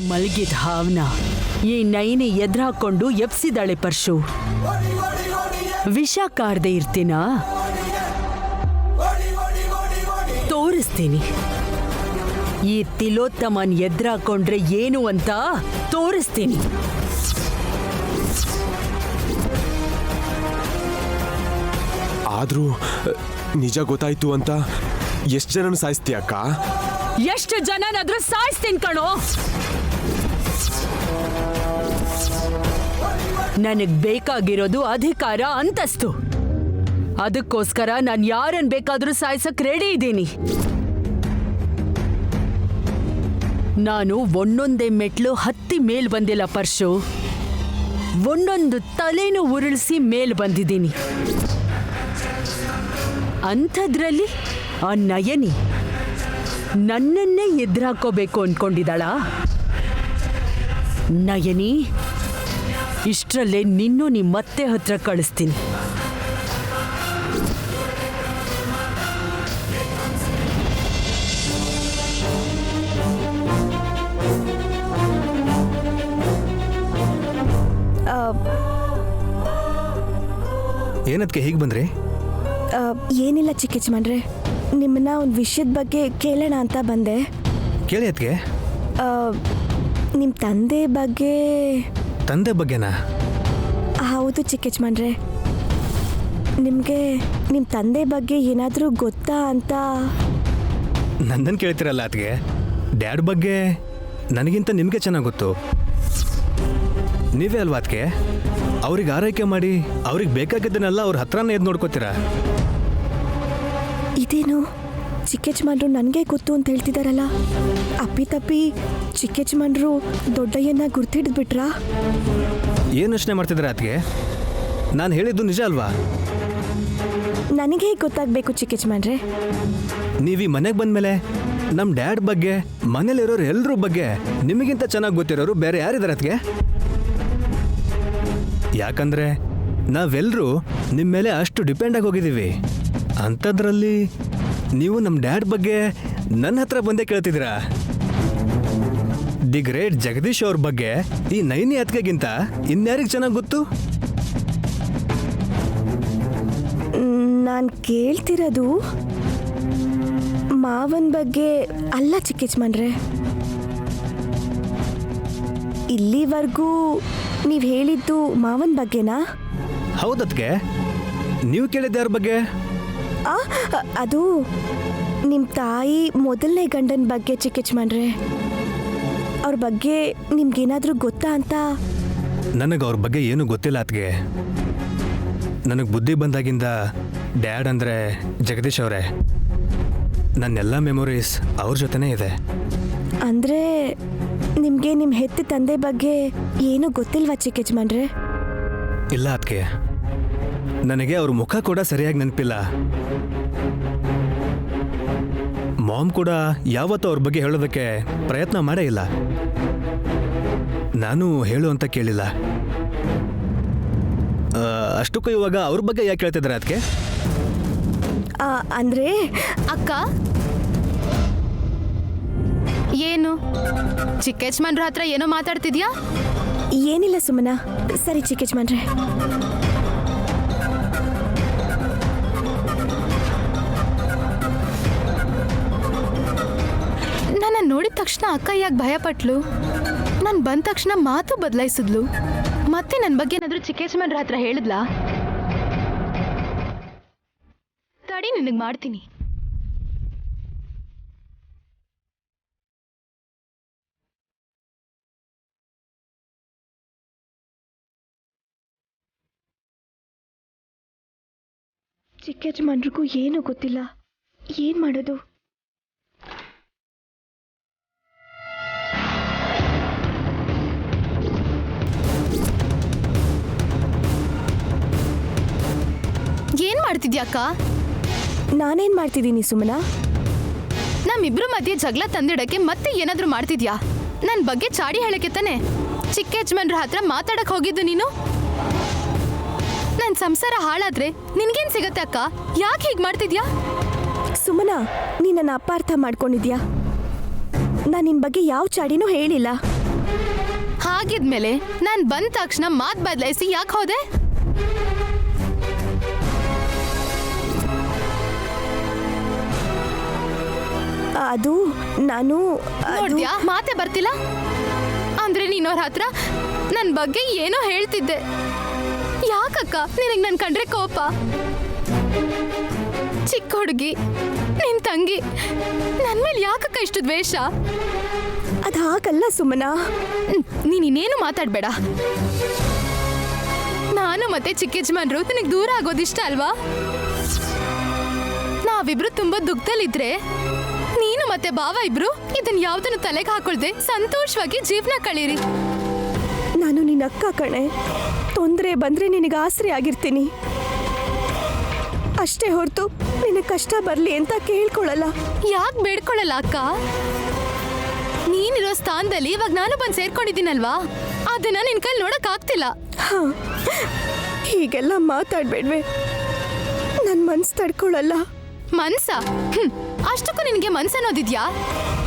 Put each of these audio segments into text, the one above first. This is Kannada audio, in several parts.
ಮಲಗಿದ ಹಾವ್ನ ಈ ನೈನಿ ಎದ್ರಾಕೊಂಡು ಎಪ್ಸಿದಾಳೆ ಪರ್ಶು. ವಿಷ ಕಾರ್ದೆ ಇರ್ತೀನ, ತೋರಿಸ್ತೀನಿ. ಈ ತಿಲೋತ್ತಮನ್ ಎದ್ರಾಕೊಂಡ್ರೆ ಏನು ಅಂತ ತೋರಿಸ್ತೀನಿ. ಆದ್ರೂ ನಿಜ ಗೊತ್ತಾಯ್ತು ಅಂತ ಎಷ್ಟು ಜನನ ಸಾಯಿಸ್ತೀಯ ಅಕ್ಕ? ಎಷ್ಟು ಜನನಾದ್ರೂ ಸಾಯಿಸ್ತೀನಿ ಕಣೋ. ನನಗ್ ಬೇಕಾಗಿರೋದು ಅಧಿಕಾರ, ಅಂತಸ್ತು. ಅದಕ್ಕೋಸ್ಕರ ನಾನು ಯಾರನ್ ಬೇಕಾದ್ರೂ ಸಾಯಿಸಕ್ ರೆಡಿ ಇದ್ದೀನಿ. ನಾನು ಒಂದೊಂದೇ ಮೆಟ್ಲು ಹತ್ತಿ ಮೇಲ್ ಬಂದಿಲ್ಲ ಪರ್ಶು, ಒಂದೊಂದು ತಲೆನೂ ಉರುಳಿಸಿ ಮೇಲ್ ಬಂದಿದ್ದೀನಿ. ಅಂಥದ್ರಲ್ಲಿ ಆ ನಯನಿ ನನ್ನನ್ನೇ ಎದುರಾಕೋಬೇಕು ಅನ್ಕೊಂಡಿದ್ದಾಳ. ನಯನಿ, ಇಷ್ಟರಲ್ಲೇ ನಿನ್ನೂ ಮತ್ತೆ ಹತ್ರ ಕಳಿಸ್ತೀನಿ. ಏನದಕ್ಕೆ ಹೀಗೆ ಬಂದ್ರಿ? ಏನಿಲ್ಲ ಚಿಕ್ಕ ಯಜಮಾನ್ರೆ, ನಿಮ್ಮನ್ನ ಒಂದು ವಿಷಯದ ಬಗ್ಗೆ ಕೇಳೋಣ ಅಂತ ಬಂದೆ. ಕೇಳಿ ಅದಕ್ಕೆ. ನಿಮ್ಮ ತಂದೆ ಬಗ್ಗೆ. ತಂದೆ ಬಗ್ಗೆನಾ? ಹೌದು ಚಿಕ್ಕ ಯಜಮಾನ್ರೆ, ನಿಮಗೆ ನಿಮ್ಮ ತಂದೆ ಬಗ್ಗೆ ಏನಾದರೂ ಗೊತ್ತಾ ಅಂತ. ನನ್ನನ್ನು ಕೇಳ್ತಿರಲ್ಲ ಅದಕ್ಕೆ. ಡ್ಯಾಡ್ ಬಗ್ಗೆ ನನಗಿಂತ ನಿಮಗೆ ಚೆನ್ನಾಗಿ ಗೊತ್ತು. ನೀವೇ ಅಲ್ವಾ ಅದಕ್ಕೆ ಅವ್ರಿಗೆ ಆರೈಕೆ ಮಾಡಿ ಅವ್ರಿಗೆ ಬೇಕಾಗಿದ್ದನ್ನೆಲ್ಲ ಅವ್ರ ಹತ್ರನೇ ಎದ್ದು ನೋಡ್ಕೋತೀರಾ. ಇದೇನು ಚಿಕ್ಕ ಯಜಮಾನ್ರು ನನಗೆ ಗೊತ್ತು ಅಂತ ಹೇಳ್ತಿದಾರಲ್ಲ. ಅಪ್ಪಿತಪ್ಪಿ ಚಿಕ್ಕ ಯಜಮಾನ್ರು ದೊಡ್ಡಯ್ಯನ ಗುರ್ತಿಡ್ದ್ಬಿಟ್ರಾ? ಏನು ಯೋಚನೆ ಮಾಡ್ತಿದ್ದೀರಾ ಅದಕ್ಕೆ? ನಾನು ಹೇಳಿದ್ದು ನಿಜ ಅಲ್ವಾ? ನನಗೆ ಗೊತ್ತಾಗಬೇಕು ಚಿಕ್ಕ ಯಜಮಾನ್ರೆ. ನೀವು ಈ ಮನೆಗೆ ಬಂದಮೇಲೆ ನಮ್ಮ ಡ್ಯಾಡ್ ಬಗ್ಗೆ, ಮನೇಲಿರೋರು ಎಲ್ಲರ ಬಗ್ಗೆ ನಿಮಗಿಂತ ಚೆನ್ನಾಗಿ ಗೊತ್ತಿರೋರು ಬೇರೆ ಯಾರಿದ್ದಾರೆ ಅದಕ್ಕೆ? ಯಾಕಂದ್ರೆ ನಾವೆಲ್ಲರೂ ನಿಮ್ಮ ಮೇಲೆ ಅಷ್ಟು ಡಿಪೆಂಡ್ ಆಗಿ ಹೋಗಿದ್ದೀವಿ. ಅಂಥದ್ರಲ್ಲಿ ನೀವು ನಮ್ಮ ಡ್ಯಾಡ್ ಬಗ್ಗೆ ನನ್ನ ಹತ್ರ ಬಂದೇ ಕೇಳ್ತಿದ್ದೀರಾ. ದಿ ಗ್ರೇಟ್ ಜಗದೀಶ್ ಅವ್ರ ಬಗ್ಗೆ ಈ ನೈನಿ ಅತ್ತಿಗೆಗಿಂತ ಇನ್ಯಾರಿಗೆ ಚೆನ್ನಾಗಿ ಗೊತ್ತು? ನಾನು ಕೇಳ್ತಿರೋದು ಮಾವನ ಬಗ್ಗೆ ಅಲ್ಲ ಚಿಕ್ಕ ಯಜಮಾನ್ರೆ. ಇಲ್ಲಿವರೆಗೂ ನೀವು ಹೇಳಿದ್ದು ಮಾವನ ಬಗ್ಗೆನಾ? ಹೌದತ್ಗೆ. ನೀವು ಕೇಳಿದ್ದ ಯಾರ ಬಗ್ಗೆ? ಅದು ನಿಮ್ಮ ತಾಯಿ ಮೊದಲನೇ ಗಂಡನ ಬಗ್ಗೆ ಚಿಕ್ಕ ಯಜಮಾನ್ರೆ. ಅವ್ರ ಬಗ್ಗೆ ನಿಮ್ಗೇನಾದರೂ ಗೊತ್ತಾ ಅಂತ. ನನಗೆ ಅವ್ರ ಬಗ್ಗೆ ಏನೂ ಗೊತ್ತಿಲ್ಲ ಅತ್ಗೆ. ನನಗೆ ಬುದ್ಧಿ ಬಂದಾಗಿಂದ ಡ್ಯಾಡ್ ಅಂದರೆ ಜಗದೀಶ್ ಅವರೇ. ನನ್ನೆಲ್ಲ ಮೆಮೊರೀಸ್ ಅವ್ರ ಜೊತೆನೇ ಇದೆ. ಅಂದರೆ ನಿಮಗೆ ನಿಮ್ಮ ಹೆತ್ತ ತಂದೆ ಬಗ್ಗೆ ಏನೂ ಗೊತ್ತಿಲ್ವಾ ಚಿಕ್ಕ ಯಜಮಾನ್ರೆ? ಇಲ್ಲ ಅತ್ಗೆ, ನನಗೆ ಅವ್ರ ಮುಖ ಕೂಡ ಸರಿಯಾಗಿ ನೆನಪಿಲ್ಲ. ಮಾಮ್ ಕೂಡ ಯಾವತ್ತೂ ಅವ್ರ ಬಗ್ಗೆ ಹೇಳೋದಕ್ಕೆ ಪ್ರಯತ್ನ ಮಾಡೇ ಇಲ್ಲ. ನಾನು ಹೇಳು ಅಂತ ಕೇಳಿಲ್ಲ. ಅಷ್ಟಕ್ಕೂ ಇವಾಗ ಅವ್ರ ಬಗ್ಗೆ ಯಾಕೆ ಹೇಳ್ತಿದ್ದಾರೆ ಅದಕ್ಕೆ? ಅಂದರೆ ಅಕ್ಕ, ಏನು ಚಿಕ್ಕ ಯಜಮಾನ್ರ ಹತ್ರ ಏನೋ ಮಾತಾಡ್ತಿದ್ಯಾ? ಏನಿಲ್ಲ ಸುಮನಾ. ಸರಿ ಚಿಕ್ಕ ಯಜಮಾನ್ರೆ. ನನ್ನ ನೋಡಿದ ತಕ್ಷಣ ಅಕ್ಕ ಯಾಕೆ ಭಯಪಟ್ಲು? ನಾನು ಬಂದ ತಕ್ಷಣ ಮಾತು ಬದಲಾಯಿಸಿದ್ಲು. ಮತ್ತೆ ನನ್ನ ಬಗ್ಗೆ ಏನಾದರೂ ಚಿಕ್ಕ ಯಜಮಾನ್ರ ಹತ್ರ ಹೇಳಿದ್ಲಾ? ತಡಿ, ನಿನಗೆ ಮಾಡ್ತೀನಿ. ಚಿಕ್ಕ ಯಜಮಾನ್ರಿಗೂ ಏನೂ ಗೊತ್ತಿಲ್ಲ. ಏನು ಮಾಡೋದು? ಏನ್ ಮಾಡ್ತಿದ್ಯಾಕ್ಕ? ನಾನೇನು ಮಾಡ್ತಿದ್ದೀನಿ ಸುಮನಾ? ನಮ್ಮಿಬ್ರು ಮಧ್ಯೆ ಜಗಳ ತಂದಿಡಕ್ಕೆ ಮತ್ತೆ ಏನಾದರೂ ಮಾಡ್ತಿದ್ಯಾ? ನನ್ನ ಬಗ್ಗೆ ಚಾಡಿ ಹೇಳಕ್ಕೆ ತಾನೆ ಚಿಕ್ಕ ಯಜಮಾನ್ರ ಹತ್ರ ಮಾತಾಡಕ್ ಹೋಗಿದ್ದು ನೀನು? ನನ್ನ ಸಂಸಾರ ಹಾಳಾದ್ರೆ ನಿನ್ಗೇನ್ ಸಿಗತ್ತೆ ಅಕ್ಕ? ಯಾಕೆ ಹೀಗೆ ಮಾಡ್ತಿದ್ಯಾ? ಸುಮನಾ, ನೀ ನನ್ನ ಅಪಾರ್ಥ ಮಾಡ್ಕೊಂಡಿದ್ಯಾ. ನಾನು ನಿನ್ನ ಬಗ್ಗೆ ಯಾವ ಚಾಡಿನೂ ಹೇಳಿಲ್ಲ. ಹಾಗಿದ್ಮೇಲೆ ನಾನ್ ಬಂದ ತಕ್ಷಣ ಮಾತ್ ಬದಲಾಯಿಸಿ ಯಾಕೆ ಹೋದೆ? ಅದು ನಾನು ನೋಡ್ದ್ಯಾ, ಮಾತೆ ಬರ್ತಿಲ್ಲ ಅಂದ್ರೆ ನೀನವ್ರ ಹತ್ರ ನನ್ ಬಗ್ಗೆ ಏನೋ ಹೇಳ್ತಿದ್ದೆ. ಯಾಕಕ್ಕ ನಿನಗ್ ನನ್ ಕಂಡ್ರೆ ಕೋಪ? ಚಿಕ್ಕ ಹುಡುಗಿ, ನಿನ್ ತಂಗಿ, ನನ್ ಮೇಲೆ ಯಾಕಕ್ಕ ಇಷ್ಟು ದ್ವೇಷ? ಅದು ಹಾಗಲ್ಲ ಸುಮನಾ. ನೀನೇನು ಮಾತಾಡ್ಬೇಡ. ನಾನು ಮತ್ತೆ ಚಿಕ್ಕ ಯಜಮಾನ್ರು ನಿನಗ್ ದೂರ ಆಗೋದಿಷ್ಟ ಅಲ್ವಾ? ನಾವಿಬ್ರು ತುಂಬಾ ದುಃಖದಲ್ಲಿದ್ರೆ ನೀನು ಮತ್ತೆ ಭಾವ ಇಬ್ರು ಇದನ್ ಯಾವ್ದನ್ನು ತಲೆಗೆ ಹಾಕೊಳ್ದೆ ಸಂತೋಷವಾಗಿ ಜೀವನ ಕಳೀರಿ. ನಾನು ನಿನ್ನ ಅಕ್ಕ ಕಣೆ. ತೊಂದರೆ ಬಂದ್ರೆ ನಿನಗೆ ಆಸರೆ ಆಗಿರ್ತೀನಿ ಅಷ್ಟೇ ಹೊರತು ನಿನಗೆ ಕಷ್ಟ ಬರಲಿ ಅಂತ ಕೇಳ್ಕೊಳ್ಳಲ್ಲ. ಯಾಕೆ ಬೇಡ್ಕೊಳ್ಳಲ್ಲ ಅಕ್ಕ? ನೀನಿರೋ ಸ್ಥಾನದಲ್ಲಿ ಇವಾಗ ನಾನು ಬಂದು ಸೇರ್ಕೊಂಡಿದ್ದೀನಲ್ವಾ, ಅದನ್ನ ನಿನ್ ಕೈಲಿ ನೋಡಕ್ ಆಗ್ತಿಲ್ಲ. ಹಾ, ಹೀಗೆಲ್ಲ ಮಾತಾಡ್ಬೇಡ್ವೆ. ನನ್ನ ಮನ್ಸು ತಡ್ಕೊಳ್ಳಲ್ಲ. ಮನ್ಸ? ಅಷ್ಟಕ್ಕೂ ನಿನಗೆ ಮನ್ಸ ಅನ್ನೋದಿದ್ಯಾ?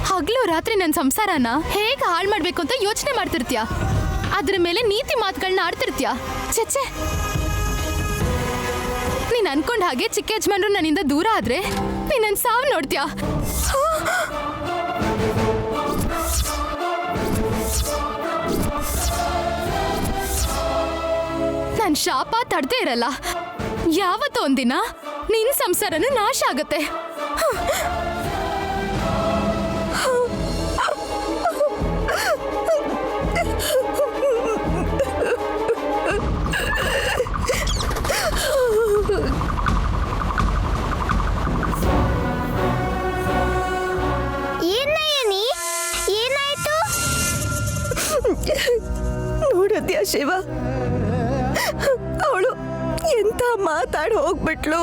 ಹಗ್ಲು ರಾತ್ರಿ ನನ್ನ ಸಂಸಾರನ ಹೇಗೆ ಹಾಳು ಮಾಡ್ಬೇಕು ಅಂತ ಯೋಚನೆ ಮಾಡ್ತಿರ್ತೀಯ. ಅದ್ರ ಮೇಲೆ ನೀತಿ ಮಾತುಗಳನ್ನ ಆಡ್ತಿರ್ತೀಯ. ಚೆಚ್ಚೆ, ನೀನ್ ಅನ್ಕೊಂಡ ಹಾಗೆ ಚಿಕ್ಕ ಯಜಮಾನ್ರು ನನ್ನಿಂದ ದೂರ ಆದ್ರೆ ನೀನ್ ನನ್ ಸಾವು ನೋಡ್ತೀಯ. ನನ್ ಶಾಪ ತಡ್ದೇ ಇರಲ್ಲ. ಯಾವತ್ತೋ ಒಂದಿನ ನಿನ್ ಸಂಸಾರನು ನಾಶ ಆಗತ್ತೆ. ಏನಾಯ್ತು? ನೋಡದ್ಯಾ ಶಿವ, ಅವಳು ಎಂತ ಮಾತಾಡಿ ಹೋಗ್ಬಿಟ್ಲು.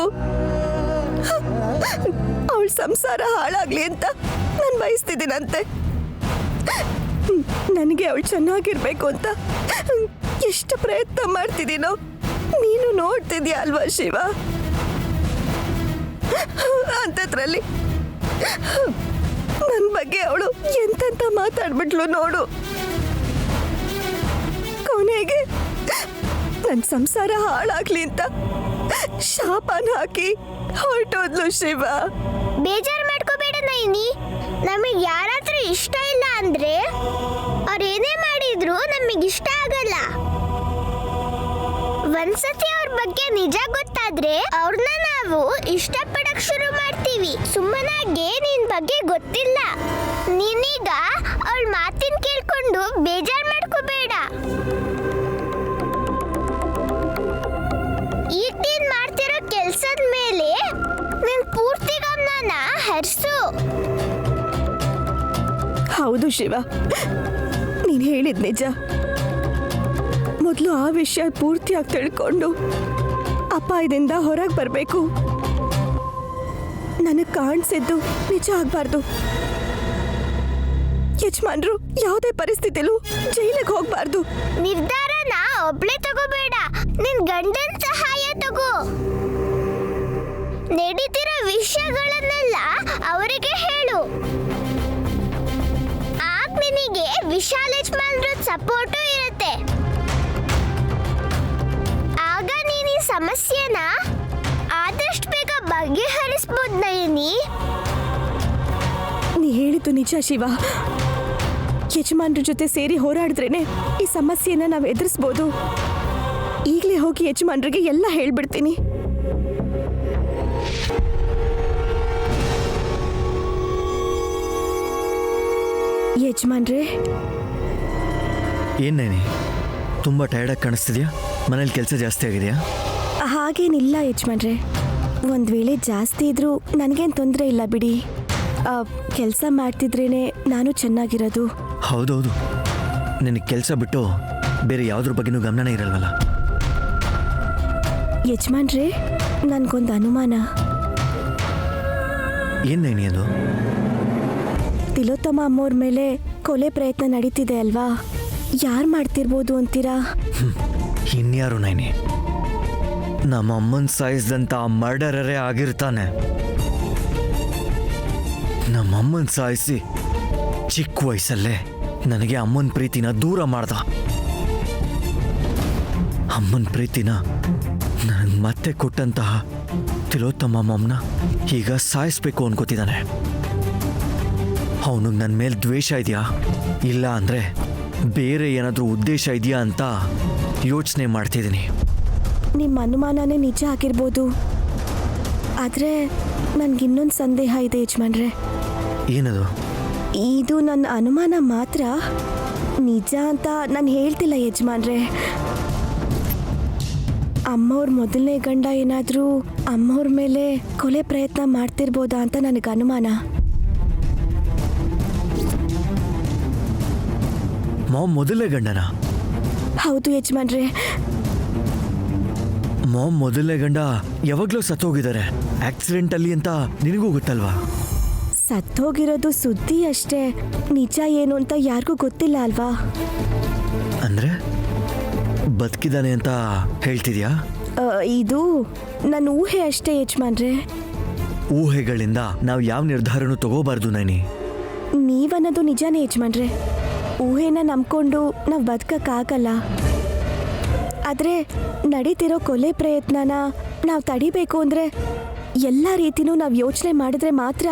ಅವಳ ಸಂಸಾರ ಹಾಳಾಗ್ಲಿ ಅಂತ ನಾನು ಬಯಸ್ತಿದ್ದೀನಂತೆ. ನನಗೆ ಅವಳು ಚೆನ್ನಾಗಿರ್ಬೇಕು ಅಂತ ಎಷ್ಟು ಪ್ರಯತ್ನ ಮಾಡ್ತಿದ್ದೀನೋ ನೀನು ನೋಡ್ತಿದ್ಯಾ ಅಲ್ವಾ ಶಿವ? ಅಂತದ್ರಲ್ಲಿ ನನ್ನ ಬಗ್ಗೆ ಅವಳು ಎಂತೆಂತ ಮಾತಾಡ್ಬಿಟ್ಲು ನೋಡು. ಕೊನೆಗೆ ನನ್ನ ಸಂಸಾರ ಹಾಳಾಗ್ಲಿ ಅಂತ ಶಾಪನ ಹಾಕಿ ಹೊರಟೋದ್ಲು ಶಿವ. ಬೇಜಾರು ಮಾಡ್ಕೋಬೇಡ ನೈನಿ. ನಮಗೆ ಯಾರಾದ್ರೂ ಇಷ್ಟ ಇಲ್ಲ ಅಂದ್ರೆ ಅವ್ರೇನೇ ಮಾಡಿದ್ರು ನಮಗೆ ಇಷ್ಟ ಆಗಲ್ಲ. ಒಂದ್ಸತಿ ಅವ್ರ ಬಗ್ಗೆ ನಿಜ ಗೊತ್ತಾದ್ರೆ ಅವ್ರನ್ನ ನಾವು ಇಷ್ಟಪಡಕ್ ಶುರು ಮಾಡ್ತೀವಿ. ಸುಮ್ಮನಾಗೆ ನಿನ್ ಬಗ್ಗೆ ಗೊತ್ತಿಲ್ಲ. ನೀನೀಗ ಅವಳ ಮಾತಿನ ಕೇಳ್ಕೊಂಡು ಬೇಜಾರು ಮಾಡ್ಕೋಬೇಡ. ಈಗ ನೀನ್ ಮಾಡ್ತಿರೋ ಕೆಲ್ಸದ ಮೇಲೆ ನಿನ್ ಪೂರ್ತಿ ಗಮನನ ಹರಿಸು. ಹೌದು ಶಿವ, ನೀನು ಹೇಳಿದ್ ನಿಜ. ಮೊದಲು ಆ ವಿಷಯ ಪೂರ್ತಿಯಾಗಿ ತಿಳ್ಕೊಂಡು ಅಪಾಯದಿಂದ ಹೊರಗೆ ಬರಬೇಕು. ನನಗೆ ಕಾಣಿಸಿದ್ದು ನಿಜ ಆಗಬಾರ್ದು. ಯಜಮಾನ್ರು ಯಾವುದೇ ಪರಿಸ್ಥಿತಿಲೂ ಜೈಲಿಗೆ ಹೋಗ್ಬಾರ್ದು. ನಿರ್ಧಾರನ ಒಬ್ಳೆ ತಗೋಬೇಡ, ನಿನ್ ಗಂಡನ ಸಹಾಯ ತಗೋ. ನಡೀತಿರೋ ವಿಷಯಗಳನ್ನೆಲ್ಲ ಅವರಿಗೆ ಹೇಳು. ಆಗ ನಿನಗೆ ವಿಶಾಲ್ ಯಜಮಾನ್ರ ಸಪೋರ್ಟು ಇರುತ್ತೆ. ಆಗ ನೀನು ಈ ಸಮಸ್ಯೆನ ಆದಷ್ಟು ಬೇಗ ಬಗೆಹರಿಸ್ಬೋದು ನಯನಿ. ನೀ ಹೇಳಿದ್ದು ನಿಜ ಶಿವ. ಯಜಮಾನ್ರ ಜೊತೆ ಸೇರಿ ಹೋರಾಡಿದ್ರೇನೆ ಈ ಸಮಸ್ಯೆನ ನಾವು ಎದುರಿಸ್ಬೋದು. ಈಗಲೇ ಹೋಗಿ ಯಜಮಾನ್ರಿಗೆ ಎಲ್ಲ ಹೇಳ್ಬಿಡ್ತೀನಿ. ಯಜಮಾನ್ರೆ, ಏನೇನಿ ತುಂಬ ಟಯರ್ಡಾಗಿ ಕಾಣಿಸ್ತಿದ್ಯಾ? ಮನೇಲಿ ಕೆಲಸ ಜಾಸ್ತಿ ಆಗಿದೆಯಾ? ಹಾಗೇನಿಲ್ಲ ಯಜಮಾನ್ರೆ. ಒಂದು ವೇಳೆ ಜಾಸ್ತಿ ಇದ್ರೂ ನನಗೇನು ತೊಂದರೆ ಇಲ್ಲ ಬಿಡಿ. ಕೆಲಸ ಮಾಡ್ತಿದ್ರೇನೆ ನಾನು ಚೆನ್ನಾಗಿರೋದು. ಹೌದೌದು, ನಿನಗೆ ಕೆಲಸ ಬಿಟ್ಟು ಬೇರೆ ಯಾವುದ್ರ ಬಗ್ಗೆನೂ ಗಮನನೇ ಇರಲ್ವಲ್ಲ. ಯಜಮಾನ್ರೆ, ನನಗೊಂದು ಅನುಮಾನ. ಏನೇನಿ ಅದು? ತಿಲೋತ್ತಮ ಅಮ್ಮೋರ ಮೇಲೆ ಕೊಲೆ ಪ್ರಯತ್ನ ನಡೀತಿದೆ ಅಲ್ವಾ? ಯಾರು ಮಾಡ್ತಿರ್ಬೋದು ಅಂತೀರಾ? ಇನ್ಯಾರು ನೈನಿ? ನಮ್ಮ ಅಮ್ಮನ ಸಾಯಿಸಿದಂಥ ಮರ್ಡರರೇ ಆಗಿರ್ತಾನೆ. ನಮ್ಮಮ್ಮನ ಸಾಯಿಸಿ ಚಿಕ್ಕ ವಯಸ್ಸಲ್ಲೇ ನನಗೆ ಅಮ್ಮನ ಪ್ರೀತಿನ ದೂರ ಮಾಡ್ದ. ಅಮ್ಮನ ಪ್ರೀತಿನ ನನಗೆ ಮತ್ತೆ ಕೊಟ್ಟಂತಹ ತಿಲೋತ್ತಮ ಮಾಮ್ನ ಈಗ ಸಾಯಿಸ್ಬೇಕು ಅನ್ಕೋತಿದ್ದಾನೆ. ಅವನಿಗೆ ನನ್ನ ಮೇಲೆ ದ್ವೇಷ ಇದೆಯಾ ಇಲ್ಲ ಅಂದರೆ ಬೇರೆ ಏನಾದರೂ ಉದ್ದೇಶ ಇದೆಯಾ ಅಂತ ಯೋಚನೆ ಮಾಡ್ತಿದ್ದೀನಿ. ನಿಮ್ಮ ಅನುಮಾನನೇ ನಿಜ ಆಗಿರ್ಬೋದು, ಆದರೆ ನನಗಿನ್ನೊಂದು ಸಂದೇಹ ಇದೆ ಯಜಮಾನ್ರೆ. ಏನದು? ಇದು ನನ್ನ ಅನುಮಾನ ಮಾತ್ರ, ನಿಜ ಅಂತ ನಾನು ಹೇಳ್ತಿಲ್ಲ ಯಜಮಾನ್ರೆ. ಅಮ್ಮವ್ರ ಮೊದಲನೇ ಗಂಡ ಏನಾದರೂ ಅಮ್ಮವ್ರ ಮೇಲೆ ಕೊಲೆ ಪ್ರಯತ್ನ ಮಾಡ್ತಿರ್ಬೋದಾ ಅಂತ ನನಗೆ ಅನುಮಾನ. ಮಾಮ್ ಮೊದಲನೇ ಗಂಡನ? ಹೌದು ಯಜಮಾನ್ರೆ. ಮಾಮ್ ಮೊದಲನೇ ಗಂಡ ಯಾವಾಗಲೂ ಸತ್ತೋಗಿದ್ದಾರೆ ಆಕ್ಸಿಡೆಂಟಲ್ಲಿ ಅಂತ ನಿನಗೂ ಗೊತ್ತಲ್ವಾ? ಸತ್ತೋಗಿರೋದು ಸುದ್ದಿ ಅಷ್ಟೇ, ನಿಜ ಏನು ಅಂತ ಯಾರಿಗೂ ಗೊತ್ತಿಲ್ಲ ಅಲ್ವಾ? ಅಂದರೆ ಬದುಕಿದ್ದಾನೆ ಅಂತ ಹೇಳ್ತಿದ್ಯಾ? ಇದು ನನ್ನ ಊಹೆ ಅಷ್ಟೇ ಯಜಮಾನ್ರೆ. ಊಹೆಗಳಿಂದ ನಾವು ಯಾವ ನಿರ್ಧಾರನೂ ತಗೋಬಾರ್ದು ನೈನಿ. ನೀವನ್ನೋದು ನಿಜಾನೇ ಯಜಮಾನ್ರೆ. ಊಹೆನ ನಂಬ್ಕೊಂಡು ನಾವು ಬದುಕಕ್ಕಾಗಲ್ಲ. ಆದರೆ ನಡೀತಿರೋ ಕೊಲೆ ಪ್ರಯತ್ನನ ನಾವು ತಡಿಬೇಕು ಅಂದರೆ ಎಲ್ಲ ರೀತಿನೂ ನಾವು ಯೋಚನೆ ಮಾಡಿದ್ರೆ ಮಾತ್ರ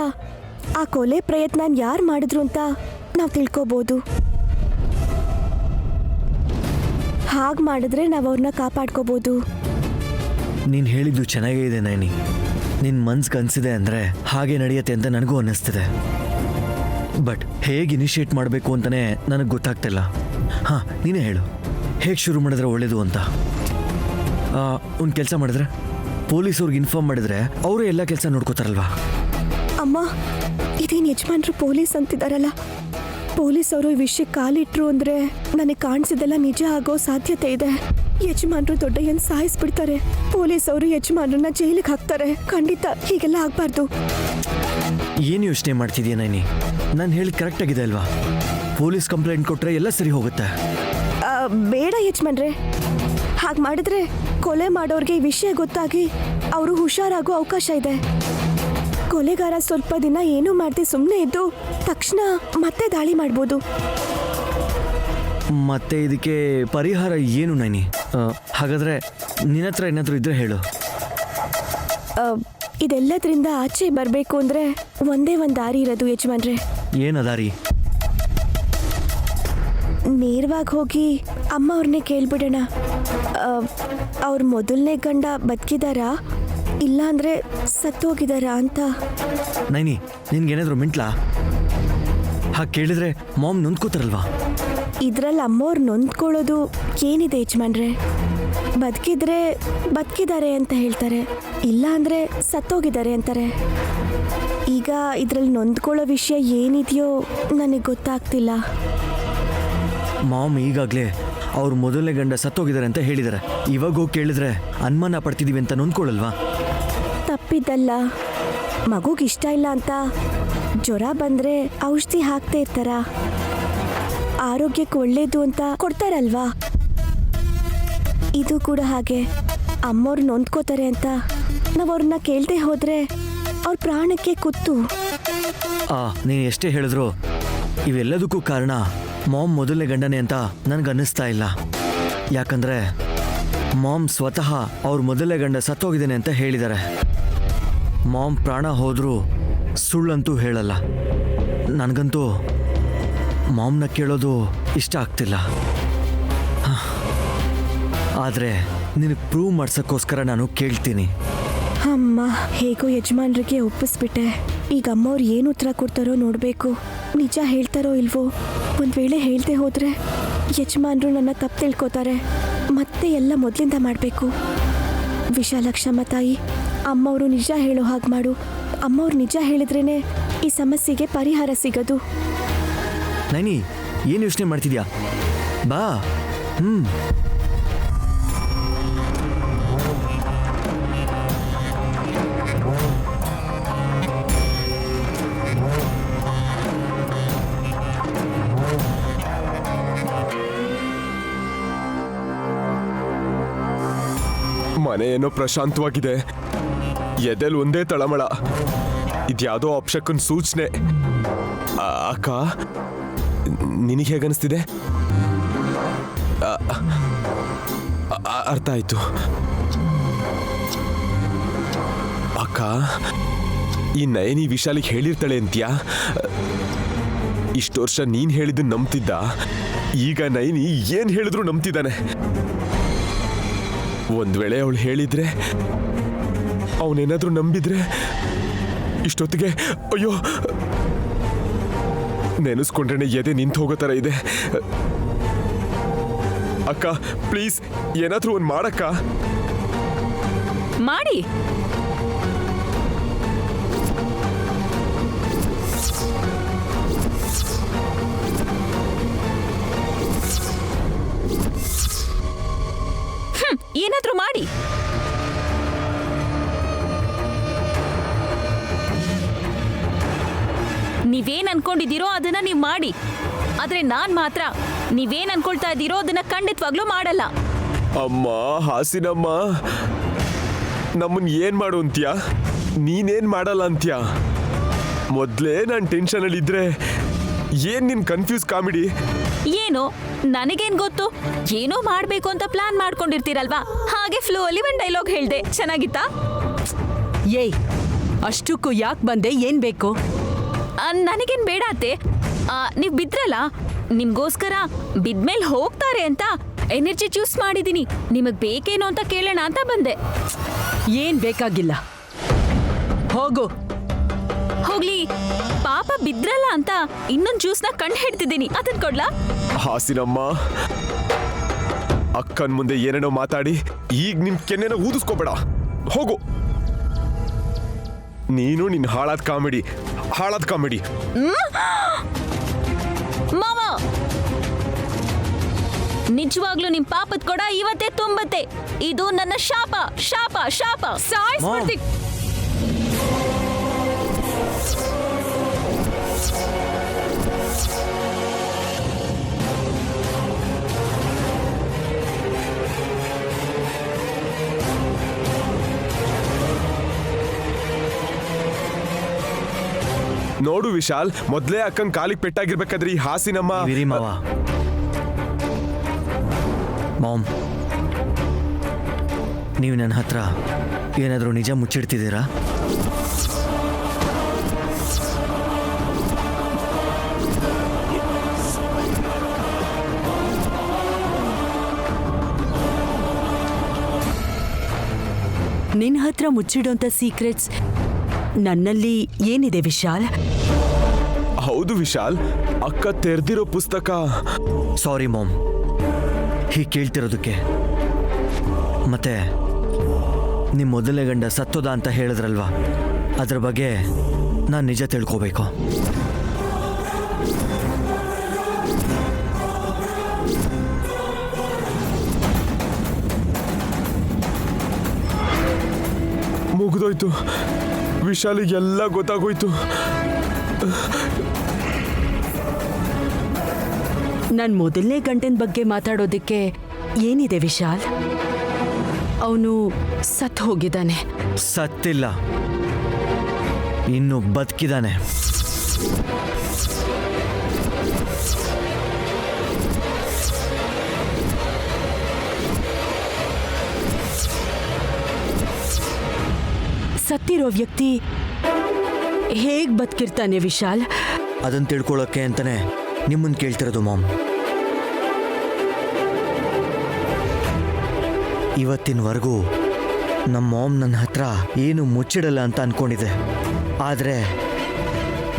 ಆ ಕೊಲೆ ಪ್ರಯತ್ನ ಯಾರು ಮಾಡಿದ್ರು ಅಂತ ನಾವು ತಿಳ್ಕೊಬೋದು. ಹಾಗೆ ಮಾಡಿದ್ರೆ ನಾವು ಅವ್ರನ್ನ ಕಾಪಾಡ್ಕೋಬೋದು. ನೀನು ಹೇಳಿದ್ದು ಚೆನ್ನಾಗೇ ಇದೆ ನೈನಿ. ನಿನ್ನ ಮನ್ಸಿಗೆ ಅನಿಸಿದೆ ಅಂದರೆ ಹಾಗೆ ನಡೆಯುತ್ತೆ ಅಂತ ನನಗೂ ಅನ್ನಿಸ್ತಿದೆ. ಬಟ್ ಹೇಗೆ ಇನಿಷಿಯೇಟ್ ಮಾಡಬೇಕು ಅಂತಲೇ ನನಗೆ ಗೊತ್ತಾಗ್ತಿಲ್ಲ. ಹಾಂ, ನೀನೇ ಹೇಳು, ಹೇಗೆ ಶುರು ಮಾಡಿದ್ರೆ ಒಳ್ಳೇದು ಅಂತ. ಒಂದು ಕೆಲಸ ಮಾಡಿದ್ರೆ ಪೊಲೀಸವ್ರಿಗೆ ಇನ್ಫಾರ್ಮ್ ಮಾಡಿದ್ರೆ ಅವರು ಎಲ್ಲ ಕೆಲಸ ನೋಡ್ಕೋತಾರಲ್ವಾ? ಅಮ್ಮ, ಇದೇನು ಯಜಮಾನ್ರು ಪೊಲೀಸ್ ಅಂತಿದ್ದಾರಲ್ಲ. ಪೊಲೀಸ್ ಅವರು ಈ ವಿಷಯಕ್ಕೆ ಕಾಲಿಟ್ರು ಅಂದರೆ ನನಗೆ ಕಾಣಿಸಿದೆಲ್ಲ ನಿಜ ಆಗೋ ಸಾಧ್ಯತೆ ಇದೆ. ಯಜಮಾನ್ರು ದೊಡ್ಡಯ್ಯನ್ ಸಾಯಿಸ್ಬಿಡ್ತಾರೆ. ಪೊಲೀಸ್ ಅವರು ಯಜಮಾನ್ರನ್ನ ಜೈಲಿಗೆ ಹಾಕ್ತಾರೆ. ಖಂಡಿತ ಹೀಗೆಲ್ಲ ಆಗ್ಬಾರ್ದು. ಏನು ಯೋಚನೆ ಮಾಡ್ತಿದ್ಯಾ ನೈನಿ? ನಾನು ಹೇಳಿದ ಕರೆಕ್ಟಾಗಿದೆ ಅಲ್ವಾ? ಪೊಲೀಸ್ ಕಂಪ್ಲೇಂಟ್ ಕೊಟ್ಟರೆ ಎಲ್ಲ ಸರಿ ಹೋಗುತ್ತೆ. ಬೇಡ ಯಜಮಾನ್ರೆ, ಹಾಗೆ ಮಾಡಿದ್ರೆ ಕೊಲೆ ಮಾಡೋರಿಗೆ ಈ ವಿಷಯ ಗೊತ್ತಾಗಿ ಅವರು ಹುಷಾರಾಗೋ ಅವಕಾಶ ಇದೆ. ಕೊಲೆಗಾರ ಸ್ವಲ್ಪ ದಿನ ಏನೂ ಮಾಡದೆ ಸುಮ್ಮನೆ ಇದ್ದು ತಕ್ಷಣ ಮತ್ತೆ ದಾಳಿ ಮಾಡ್ಬೋದು. ಮತ್ತೆ ಇದಕ್ಕೆ ಪರಿಹಾರ ಏನು ನೈನಿ? ಹಾಗಾದರೆ ನಿನ್ನ ಹತ್ರ ಏನಾದರೂ ಇದ್ರೆ ಹೇಳು. ಇದೆಲ್ಲದರಿಂದ ಆಚೆ ಬರಬೇಕು ಅಂದರೆ ಒಂದೇ ಒಂದು ದಾರಿ ಇರೋದು ಯಜಮಾನ್ರೆ. ಏನು ದಾರಿ? ನೇರವಾಗಿ ಹೋಗಿ ಅಮ್ಮ ಅವ್ರನ್ನೇ ಕೇಳ್ಬಿಡೋಣ. ಅವ್ರ ಮೊದಲನೇ ಗಂಡ ಬದುಕಿದಾರಾ ಇಲ್ಲ ಅಂದರೆ ಸತ್ತೋಗಿದಾರಾ ಅಂತ. ನೈನಿ, ನಿನ್ಗೇನಾದರೂ ಮಿಂಟ್ಲಾ? ಹಾಗೆ ಕೇಳಿದ್ರೆ ಮಾಮ್ ನೊಂದ್ಕೋತಾರಲ್ವಾ? ಇದರಲ್ಲಿ ಅಮ್ಮವ್ರು ನೊಂದ್ಕೊಳ್ಳೋದು ಏನಿದೆ ಯಜಮಾನ್ರೆ? ಬದುಕಿದ್ರೆ ಬದುಕಿದ್ದಾರೆ ಅಂತ ಹೇಳ್ತಾರೆ, ಇಲ್ಲ ಅಂದರೆ ಸತ್ತೋಗಿದ್ದಾರೆ ಅಂತಾರೆ. ಈಗ ಇದರಲ್ಲಿ ನೊಂದ್ಕೊಳ್ಳೋ ವಿಷಯ ಏನಿದೆಯೋ ನನಗೆ ಗೊತ್ತಾಗ್ತಿಲ್ಲ. ಮಾಮ್ ಈಗಾಗಲೇ ಅವ್ರ ಮೊದಲನೇ ಗಂಡ ಸತ್ತೋಗಿದ್ದಾರೆ ಅಂತ ಹೇಳಿದ್ದಾರೆ. ಇವಾಗ ಹೋಗಿ ಕೇಳಿದ್ರೆ ಅನುಮಾನ ಪಡ್ತಿದ್ದೀವಿ ಅಂತ ನೊಂದ್ಕೊಳ್ಳಲ್ವಾ? ತಪ್ಪಿದ್ದಲ್ಲ. ಮಗುಗಿಷ್ಟ ಇಲ್ಲ ಅಂತ ಜ್ವರ ಬಂದರೆ ಔಷಧಿ ಹಾಕ್ತಾ ಇರ್ತಾರ. ಆರೋಗ್ಯಕ್ಕೆ ಒಳ್ಳೇದು ಅಂತ ಕೊಡ್ತಾರಲ್ವಾ? ಇದು ಕೂಡ ಹಾಗೆ. ಅಮ್ಮವ್ರು ನೊಂದ್ಕೋತಾರೆ ಅಂತ ನಾವು ಅವ್ರನ್ನ ಕೇಳದೆ ಹೋದರೆ ಅವ್ರ ಪ್ರಾಣಕ್ಕೆ ಕುತ್ತು. ನೀನು ಎಷ್ಟೇ ಹೇಳಿದ್ರು ಇವೆಲ್ಲದಕ್ಕೂ ಕಾರಣ ಮಾಮ್ ಮೊದಲನೇ ಗಂಡನೇ ಅಂತ ನನಗೆ ಅನ್ನಿಸ್ತಾ ಇಲ್ಲ. ಯಾಕಂದರೆ ಮಾಮ್ ಸ್ವತಃ ಅವ್ರ ಮೊದಲನೇ ಗಂಡ ಸತ್ತೋಗಿದ್ದೇನೆ ಅಂತ ಹೇಳಿದ್ದಾರೆ. ಮಾಮ್ ಪ್ರಾಣ ಹೋದರೂ ಸುಳ್ಳಂತೂ ಹೇಳಲ್ಲ. ನನಗಂತೂ ಮಾಮ್ನ ಕೇಳೋದು ಇಷ್ಟ ಆಗ್ತಿಲ್ಲ. ಆದರೆ ನಿನಗೆ ಪ್ರೂವ್ ಮಾಡ್ಸೋಕ್ಕೋಸ್ಕರ ನಾನು ಕೇಳ್ತೀನಿ. ಅಮ್ಮ, ಹೇಗೋ ಯಜಮಾನ್ರಿಗೆ ಒಪ್ಪಿಸ್ಬಿಟ್ಟೆ. ಈಗ ಅಮ್ಮವ್ರು ಏನು ಉತ್ತರ ಕೊಡ್ತಾರೋ ನೋಡಬೇಕು. ನಿಜ ಹೇಳ್ತಾರೋ ಇಲ್ವೋ? ಒಂದು ವೇಳೆ ಹೇಳ್ದೆ ಹೋದರೆ ಯಜಮಾನ್ರು ನನ್ನ ತಪ್ಪು ತಿಳ್ಕೊತಾರೆ. ಮತ್ತೆ ಎಲ್ಲ ಮೊದಲಿಂದ ಮಾಡಬೇಕು. ವಿಶಾಲಕ್ಷಮ್ಮ ತಾಯಿ, ಅಮ್ಮವರು ನಿಜ ಹೇಳೋ ಹಾಗೆ ಮಾಡು. ಅಮ್ಮವ್ರು ನಿಜ ಹೇಳಿದ್ರೇ ಈ ಸಮಸ್ಯೆಗೆ ಪರಿಹಾರ ಸಿಗೋದು. ನೈನಿ, ಏನು ಯೋಚನೆ ಮಾಡ್ತಿದ್ಯಾ? ಬಾ. ಮನೆ ಏನೋ ಪ್ರಶಾಂತವಾಗಿದೆ. ಎದೆಲ್ ಒಂದೇ ತಳಮಳ. ಇದ್ಯಾವುದೋ ಅಪ್ಶಕನ್ ಸೂಚನೆ. ಅಕ್ಕ, ನಿನಗೆ ಹೇಗನ್ನಿಸ್ತಿದೆ? ಅರ್ಥ ಆಯ್ತು ಅಕ್ಕ. ಈ ನಯನಿ ವಿಶಾಲಿಗೆ ಹೇಳಿರ್ತಾಳೆ ಅಂತ್ಯಾ? ಇಷ್ಟು ವರ್ಷ ನೀನ್ ಹೇಳಿದ್ದು ನಂಬ್ತಿದ್ದ, ಈಗ ನಯನಿ ಏನ್ ಹೇಳಿದ್ರು ನಂಬ್ತಿದ್ದಾನೆ. ಒಂದ್ ವೇಳೆ ಅವಳು ಹೇಳಿದ್ರೆ, ಅವನೇನಾದ್ರೂ ನಂಬಿದ್ರೆ ಇಷ್ಟೊತ್ತಿಗೆ ಅಯ್ಯೋ ನೆನೆಸ್ಕೊಂಡ್ರೆ ಎದೆ ನಿಂತು ಹೋಗೋ ಥರ ಇದೆ. ಅಕ್ಕ ಪ್ಲೀಸ್ ಏನಾದ್ರೂ ಒಂದು ಮಾಡಕ್ಕ. ಮಾಡಿ. ಏನಾದ್ರೂ ಮಾಡಿ. ನೀವೇನ್ ಅನ್ಕೊಂಡಿದ್ದೀರೋ ಅದನ್ನ ನೀವ್ ಮಾಡಿ, ಆದ್ರೆ ನಾನ್ ಮಾತ್ರ ನೀವೇನ್ ಅನ್ಕೊಳ್ತಾ ಇದ್ದೀರೋ ಅದನ್ನ ಖಂಡಿತವಾಗ್ಲೂ ಮಾಡಲ್ಲ. ಅಮ್ಮ ಹಾಸಿನಮ್ಮ, ನಮ್ಮನ್ ಏನ್ ಮಾಡು ಅಂತ್ಯಾ? ನೀನೇನ್ ಮಾಡಲ್ಲ ಅಂತ್ಯಾ? ಮೊದ್ಲೇ ನಾನು ಟೆನ್ಷನ್ ಅಲ್ಲಿ ಇದ್ರೆ ಏನ್ ನಿನ್ ಕನ್ಫ್ಯೂಸ್ ಕಾಮಿಡಿ? ಏನು ನನಗೇನ್ ಗೊತ್ತು, ಏನೋ ಮಾಡ್ಬೇಕು ಅಂತ ಪ್ಲಾನ್ ಮಾಡ್ಕೊಂಡಿರ್ತೀರಲ್ವಾ, ಹಾಗೆ ಫ್ಲೋ ಅಲ್ಲಿ ಒಂದ್ ಡೈಲಾಗ್ ಹೇಳ್ದೆ, ಚೆನ್ನಾಗಿತ್ತಾ? ಏಯ್, ಅಷ್ಟಕ್ಕೂ ಯಾಕೆ ಬಂದೆ? ಏನ್ ಬೇಕು? ನನಗೇನ್ ಬೇಡ ಅತ್ತೆ. ನೀವ್ ಬಿದ್ರಲ್ಲ, ನಿಮ್ಗೋಸ್ಕರ ಬಿದ್ಮೇಲ್ ಹೋಗ್ತಾರೆ ಅಂತ ಎನರ್ಜಿ ಜ್ಯೂಸ್ ಮಾಡಿದೀನಿ. ನಿಮಗ್ ಬೇಕೇನೋ ಅಂತ ಕೇಳೋಣ ಅಂತ ಬಂದೆ. ಏನ್ ಬೇಕಾಗಿಲ್ಲ, ಹೋಗು. ಹೋಗ್ಲಿ, ಪಾಪ ಬಿದ್ರಲ್ಲ ಅಂತ ಇನ್ನೊಂದ್ ಜ್ಯೂಸ್ನ ಕಂಡು ಹಿಡ್ತಿದ್ದೀನಿ, ಅದನ್ ಕೊಡ್ಲಾ? ಹಾಸಿನಮ್ಮ, ಅಕ್ಕನ್ ಮುಂದೆ ಏನೇನೋ ಮಾತಾಡಿ ಈಗ ನಿನ್ ಕೆನ್ನೆನ ಊದಿಸ್ಕೋಬೇಡ. ಹೋಗು. ನೀನು ನಿನ್ ಹಾಳಾದ ಕಾಮಿಡಿ. ಮಾವ, ನಿಜವಾಗ್ಲೂ ನಿಮ್ ಪಾಪದ ಕೊಡ ಇವತ್ತೇ ತುಂಬತ್ತೆ. ಇದು ನನ್ನ ಶಾಪ. ಸಾಯಿಸ್ಬಿಡ್ತೀನಿ. ನೋಡು ವಿಶಾಲ್, ಮೊದ್ಲೇ ಅಕ್ಕಂಗ್ ಕಾಲಿಗೆ ಪೆಟ್ಟಾಗಿರ್ಬೇಕಾದ್ರೆ ಈ ಹಾಸಿನಮ್ಮ. ಇರಿ ಮಾವ. ಮಾಮ್, ನೀವು ನನ್ನ ಹತ್ರ ಏನಾದರೂ ನಿಜ ಮುಚ್ಚಿಡ್ತಿದ್ದೀರಾ? ನಿನ್ನ ಹತ್ರ ಮುಚ್ಚಿಡೋಂಥ ಸೀಕ್ರೆಟ್ಸ್ ನನ್ನಲ್ಲಿ ಏನಿದೆ ವಿಶಾಲ್? ಹೌದು ವಿಶಾಲ್, ಅಕ್ಕ ತೆರೆದಿರೋ ಪುಸ್ತಕ. ಸಾರಿ ಮಾಮ್, ಹೀಗೆ ಕೇಳ್ತಿರೋದಕ್ಕೆ. ಮತ್ತೆ ನಿಮ್ಮ ಮೊದಲನೇ ಗಂಡ ಸತ್ತೋದ ಅಂತ ಹೇಳಿದ್ರಲ್ವಾ, ಅದ್ರ ಬಗ್ಗೆ ನಾನು ನಿಜ ತಿಳ್ಕೋಬೇಕು. ಮುಗಿದೋಯ್ತು, ವಿಶಾಲಿಗೆಲ್ಲ ಗೊತ್ತಾಗೋಯ್ತು. ನನ್ನ ಮೊದಲನೇ ಗಂಟೆನ ಬಗ್ಗೆ ಮಾತಾಡೋದಕ್ಕೆ ಏನಿದೆ ವಿಶಾಲ್? ಅವನು ಸತ್ತು ಹೋಗಿದ್ದಾನೆ. ಸತ್ತಿಲ್ಲ, ಇನ್ನು ಬದುಕಿದಾನೆ. ಸತ್ತಿರೋ ವ್ಯಕ್ತಿ ಹೇಗ್ ಬದುಕಿರ್ತಾನೆ ವಿಶಾಲ್? ಅದನ್ನು ತಿಳ್ಕೊಳ್ಳೋಕ್ಕೆ ಅಂತಾನೆ ನಿಮ್ಮನ್ನು ಕೇಳ್ತಿರೋದು ಮಾಮ್. ಇವತ್ತಿನವರೆಗೂ ನಮ್ಮ ಮಾಮ್ ನನ್ನ ಹತ್ರ ಏನು ಮುಚ್ಚಿಡಲ್ಲ ಅಂತ ಅಂದ್ಕೊಂಡಿದ್ದೆ. ಆದರೆ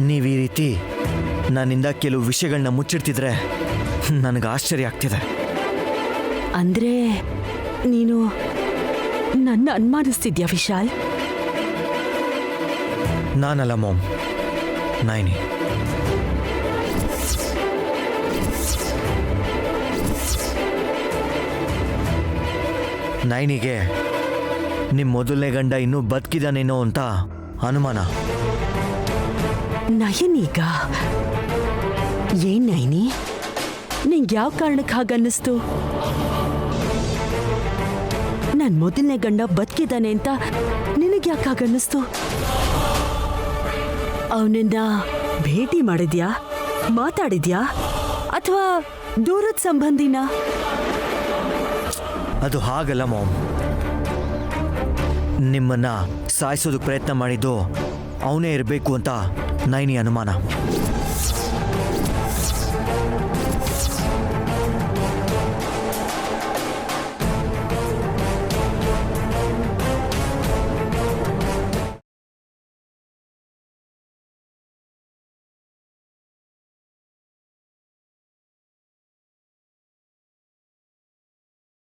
ನೀವು ಈ ರೀತಿ ನನ್ನಿಂದ ಕೆಲವು ವಿಷಯಗಳನ್ನ ಮುಚ್ಚಿಡ್ತಿದ್ರೆ ನನಗೆ ಆಶ್ಚರ್ಯ ಆಗ್ತಿದೆ. ಅಂದ್ರೆ ನೀನು ನನ್ನ ಅನುಮಾನಿಸ್ತಿದ್ಯಾ ವಿಶಾಲ್? ನಾನಲ್ಲ ಮಾಮ್, ನೈನಿ. ನೈನಿಗೆ ನಿಮ್ಮ ಮೊದಲನೇ ಗಂಡ ಇನ್ನೂ ಬದುಕಿದಾನೇನೋ ಅಂತ ಅನುಮಾನ. ನಯನೀಗ ಏನ್ ನೈನಿ, ನಿಂಗೆ ಯಾವ ಕಾರಣಕ್ಕೆ ಹಾಗನ್ನಿಸ್ತು? ನನ್ನ ಮೊದಲನೇ ಗಂಡ ಬದುಕಿದ್ದಾನೆ ಅಂತ ನಿನಗೆ ಯಾಕೆ ಹಾಗನ್ನಿಸ್ತು? ಅವನನ್ನ ಭೇಟಿ ಮಾಡಿದ್ಯಾ? ಮಾತಾಡಿದ್ಯಾ? ಅಥವಾ ದೂರದ ಸಂಬಂಧಿನ? ಅದು ಹಾಗಲ್ಲ ಮಾಮ್. ನಿಮ್ಮನ್ನ ಸಾಯಿಸೋದಕ್ಕೆ ಪ್ರಯತ್ನ ಮಾಡಿದ್ದು ಅವನೇ ಇರಬೇಕು ಅಂತ ನೈನಿ ಅನುಮಾನ.